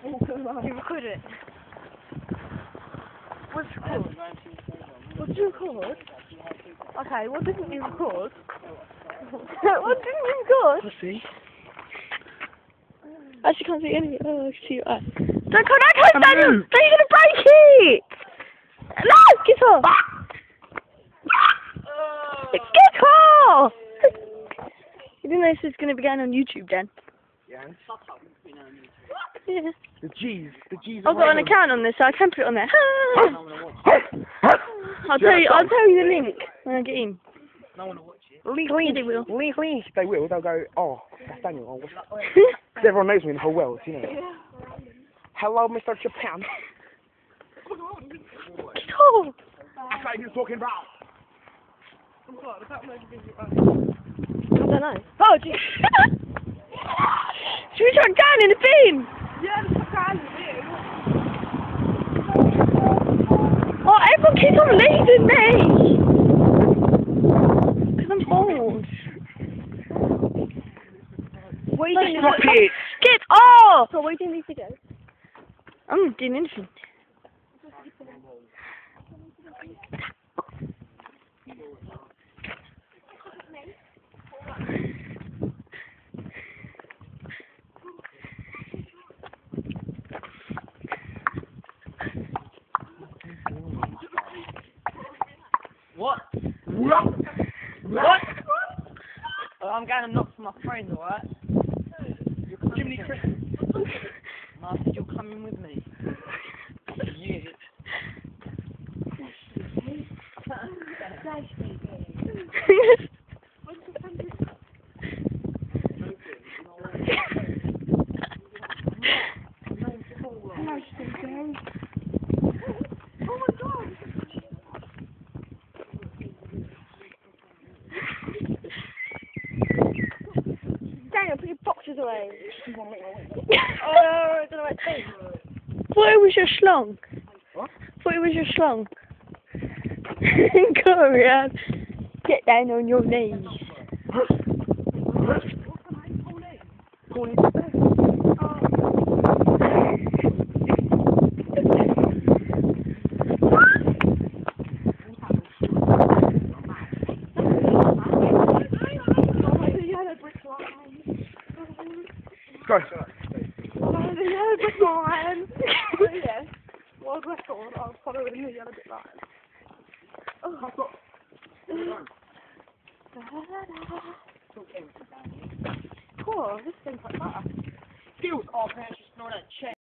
You record it. What's record? What do you record? Okay, what didn't you record? What didn't you record? Pussy. I actually can't see any. Oh, I can see your eye. Don't come back, Daniel! You're gonna break it! No! Get off! Get off! You didn't know this was gonna be going on YouTube, then? Yeah. Yeah. The G's. I've got an account on this, so I can put it on there. I'll tell you the link when I get in. No one will watch it. They will. They will. They'll go, oh, that's Daniel. Oh, what's that? 'Cause everyone knows me in the whole world, you know. Yeah. Hello, Mr. Japan. Get off! That's what he was talking about. I don't know. Oh, gee. Should we try going in the bin? Yeah, let's try going in the bin. Oh, everyone keeps on leaving me! Because I'm bored. What are you doing? Stop it! Get off! So what are you doing these videos? I'm not doing anything. What? I'm going to knock for my friend, alright? Jiminy Cricket. I said you're coming with me. Yeah. Daniel, put your boxes away. Oh, I don't know what to say. Thought it was your schlong. What? Thought it was your schlong. Come around. Get down on your knees. Go. Oh, the yellow brick line. Oh, yes. World record. I'll follow in the yellow brick line. Oh, cool. This thing's quite fast. Skills. Oh, man, just throw that check.